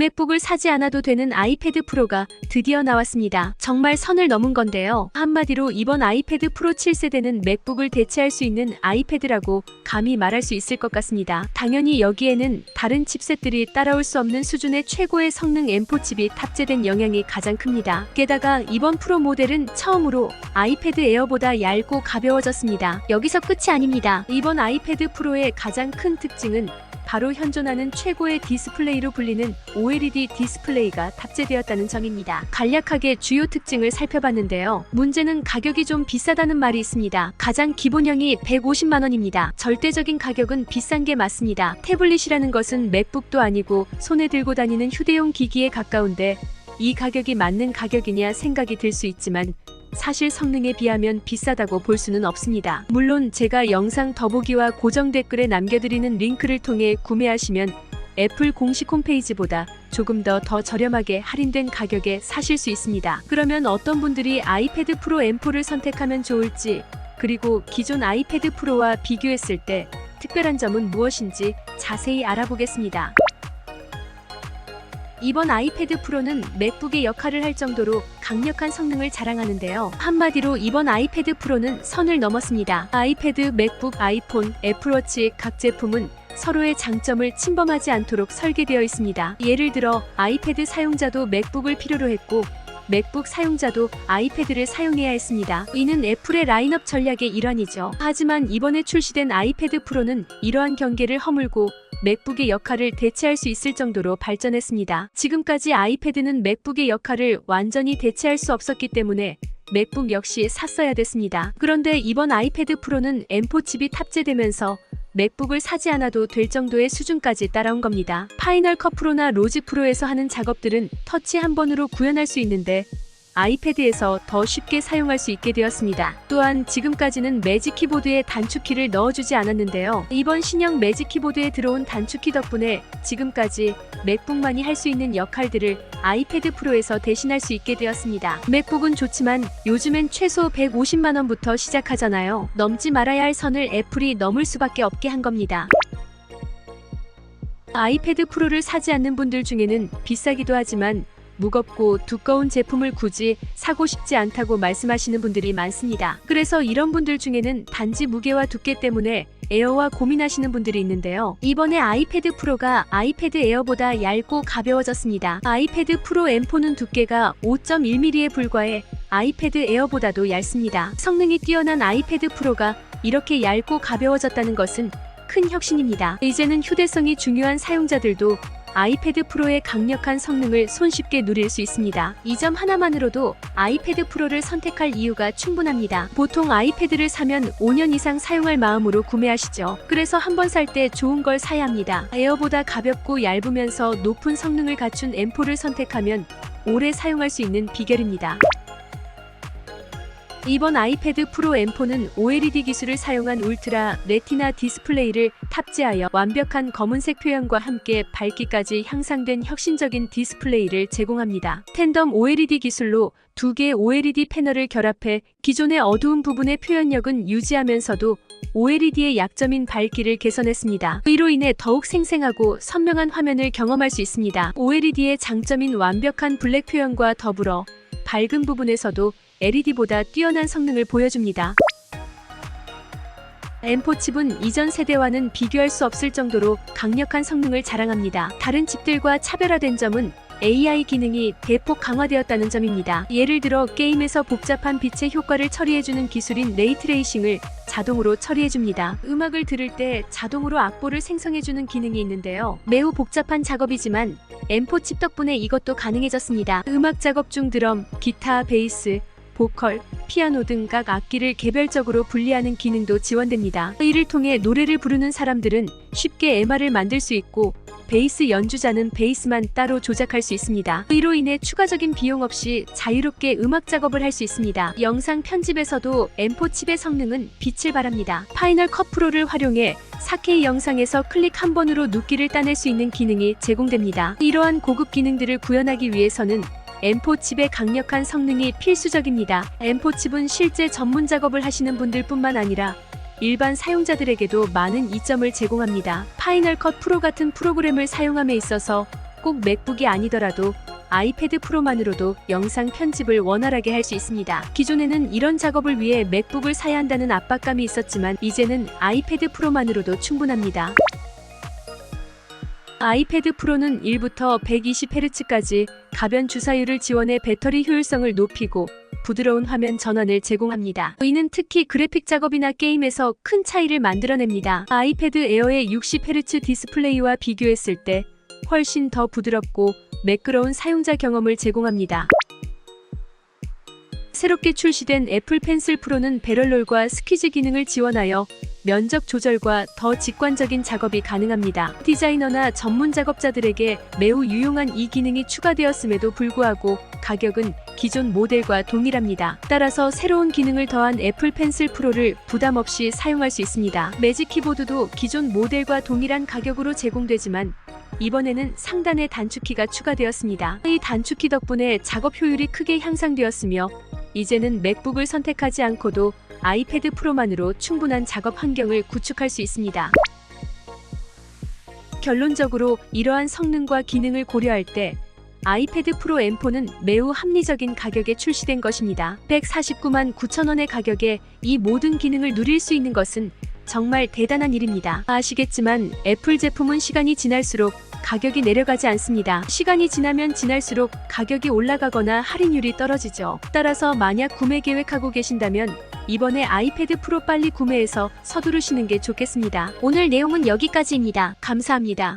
맥북을 사지 않아도 되는 아이패드 프로가 드디어 나왔습니다. 정말 선을 넘은 건데요. 한마디로 이번 아이패드 프로 7세대는 맥북을 대체할 수 있는 아이패드라고 감히 말할 수 있을 것 같습니다. 당연히 여기에는 다른 칩셋들이 따라올 수 없는 수준의 최고의 성능 M4 칩이 탑재된 영향이 가장 큽니다. 게다가 이번 프로 모델은 처음으로 아이패드 에어보다 얇고 가벼워졌습니다. 여기서 끝이 아닙니다. 이번 아이패드 프로의 가장 큰 특징은 바로 현존하는 최고의 디스플레이로 불리는 OLED 디스플레이가 탑재되었다는 점입니다. 간략하게 주요 특징을 살펴봤는데요. 문제는 가격이 좀 비싸다는 말이 있습니다. 가장 기본형이 150만 원입니다. 절대적인 가격은 비싼 게 맞습니다. 태블릿이라는 것은 맥북도 아니고 손에 들고 다니는 휴대용 기기에 가까운데 이 가격이 맞는 가격이냐 생각이 들 수 있지만 사실 성능에 비하면 비싸다고 볼 수는 없습니다. 물론 제가 영상 더보기와 고정 댓글에 남겨드리는 링크를 통해 구매하시면 애플 공식 홈페이지보다 조금 더 저렴하게 할인된 가격에 사실 수 있습니다. 그러면 어떤 분들이 아이패드 프로 M4를 선택하면 좋을지, 그리고 기존 아이패드 프로와 비교했을 때 특별한 점은 무엇인지 자세히 알아보겠습니다. 이번 아이패드 프로는 맥북의 역할을 할 정도로 강력한 성능을 자랑하는데요. 한마디로 이번 아이패드 프로는 선을 넘었습니다. 아이패드, 맥북, 아이폰, 애플워치 각 제품은 서로의 장점을 침범하지 않도록 설계되어 있습니다. 예를 들어 아이패드 사용자도 맥북을 필요로 했고 맥북 사용자도 아이패드를 사용해야 했습니다. 이는 애플의 라인업 전략의 일환이죠. 하지만 이번에 출시된 아이패드 프로는 이러한 경계를 허물고 맥북의 역할을 대체할 수 있을 정도로 발전했습니다. 지금까지 아이패드는 맥북의 역할을 완전히 대체할 수 없었기 때문에 맥북 역시 샀어야 됐습니다. 그런데 이번 아이패드 프로는 M4 칩이 탑재되면서 맥북을 사지 않아도 될 정도의 수준까지 따라온 겁니다. 파이널 컷 프로나 로직 프로에서 하는 작업들은 터치 한 번으로 구현할 수 있는데 아이패드에서 더 쉽게 사용할 수 있게 되었습니다. 또한 지금까지는 매직 키보드에 단축키를 넣어주지 않았는데요. 이번 신형 매직 키보드에 들어온 단축키 덕분에 지금까지 맥북만이 할 수 있는 역할들을 아이패드 프로에서 대신할 수 있게 되었습니다. 맥북은 좋지만 요즘엔 최소 150만 원부터 시작하잖아요. 넘지 말아야 할 선을 애플이 넘을 수밖에 없게 한 겁니다. 아이패드 프로를 사지 않는 분들 중에는 비싸기도 하지만 무겁고 두꺼운 제품을 굳이 사고 싶지 않다고 말씀하시는 분들이 많습니다. 그래서 이런 분들 중에는 단지 무게와 두께 때문에 에어와 고민하시는 분들이 있는데요. 이번에 아이패드 프로가 아이패드 에어보다 얇고 가벼워졌습니다. 아이패드 프로 M4는 두께가 5.1mm에 불과해 아이패드 에어보다도 얇습니다. 성능이 뛰어난 아이패드 프로가 이렇게 얇고 가벼워졌다는 것은 큰 혁신입니다. 이제는 휴대성이 중요한 사용자들도 아이패드 프로의 강력한 성능을 손쉽게 누릴 수 있습니다. 이 점 하나만으로도 아이패드 프로를 선택할 이유가 충분합니다. 보통 아이패드를 사면 5년 이상 사용할 마음으로 구매하시죠. 그래서 한번 살 때 좋은 걸 사야 합니다. 에어보다 가볍고 얇으면서 높은 성능을 갖춘 M4를 선택하면 오래 사용할 수 있는 비결입니다. 이번 아이패드 프로 M4는 OLED 기술을 사용한 울트라 레티나 디스플레이를 탑재하여 완벽한 검은색 표현과 함께 밝기까지 향상된 혁신적인 디스플레이를 제공합니다. 텐덤 OLED 기술로 두 개의 OLED 패널을 결합해 기존의 어두운 부분의 표현력은 유지하면서도 OLED의 약점인 밝기를 개선했습니다. 이로 인해 더욱 생생하고 선명한 화면을 경험할 수 있습니다. OLED의 장점인 완벽한 블랙 표현과 더불어 밝은 부분에서도 LED보다 뛰어난 성능을 보여줍니다. M4 칩은 이전 세대와는 비교할 수 없을 정도로 강력한 성능을 자랑합니다. 다른 칩들과 차별화된 점은 AI 기능이 대폭 강화되었다는 점입니다. 예를 들어 게임에서 복잡한 빛의 효과를 처리해주는 기술인 레이트레이싱을 자동으로 처리해줍니다. 음악을 들을 때 자동으로 악보를 생성해주는 기능이 있는데요. 매우 복잡한 작업이지만 M4 칩 덕분에 이것도 가능해졌습니다. 음악 작업 중 드럼, 기타, 베이스, 보컬, 피아노 등 각 악기를 개별적으로 분리하는 기능도 지원됩니다. 이를 통해 노래를 부르는 사람들은 쉽게 MR을 만들 수 있고 베이스 연주자는 베이스만 따로 조작할 수 있습니다. 이로 인해 추가적인 비용 없이 자유롭게 음악 작업을 할 수 있습니다. 영상 편집에서도 M4 칩의 성능은 빛을 발합니다. 파이널 컷 프로를 활용해 4K 영상에서 클릭 한 번으로 눕기를 따낼 수 있는 기능이 제공됩니다. 이러한 고급 기능들을 구현하기 위해서는 M4 칩의 강력한 성능이 필수적입니다. M4 칩은 실제 전문 작업을 하시는 분들뿐만 아니라 일반 사용자들에게도 많은 이점을 제공합니다. 파이널 컷 프로 같은 프로그램을 사용함에 있어서 꼭 맥북이 아니더라도 아이패드 프로만으로도 영상 편집을 원활하게 할 수 있습니다. 기존에는 이런 작업을 위해 맥북을 사야 한다는 압박감이 있었지만 이제는 아이패드 프로만으로도 충분합니다. 아이패드 프로는 1부터 120Hz까지 가변 주사율을 지원해 배터리 효율성을 높이고 부드러운 화면 전환을 제공합니다. 이는 특히 그래픽 작업이나 게임에서 큰 차이를 만들어냅니다. 아이패드 에어의 60Hz 디스플레이와 비교했을 때 훨씬 더 부드럽고 매끄러운 사용자 경험을 제공합니다. 새롭게 출시된 애플 펜슬 프로는 배럴롤과 스퀴즈 기능을 지원하여 면적 조절과 더 직관적인 작업이 가능합니다. 디자이너나 전문 작업자들에게 매우 유용한 이 기능이 추가되었음에도 불구하고 가격은 기존 모델과 동일합니다. 따라서 새로운 기능을 더한 애플 펜슬 프로를 부담 없이 사용할 수 있습니다. 매직 키보드도 기존 모델과 동일한 가격으로 제공되지만 이번에는 상단에 단축키가 추가되었습니다. 이 단축키 덕분에 작업 효율이 크게 향상되었으며 이제는 맥북을 선택하지 않고도 아이패드 프로만으로 충분한 작업 환경을 구축할 수 있습니다. 결론적으로 이러한 성능과 기능을 고려할 때 아이패드 프로 M4는 매우 합리적인 가격에 출시된 것입니다. 149만 9천 원의 가격에 이 모든 기능을 누릴 수 있는 것은 정말 대단한 일입니다. 아시겠지만 애플 제품은 시간이 지날수록 가격이 내려가지 않습니다. 시간이 지나면 지날수록 가격이 올라가거나 할인율이 떨어지죠. 따라서 만약 구매 계획하고 계신다면 이번에 아이패드 프로 빨리 구매해서 서두르시는 게 좋겠습니다. 오늘 내용은 여기까지입니다. 감사합니다.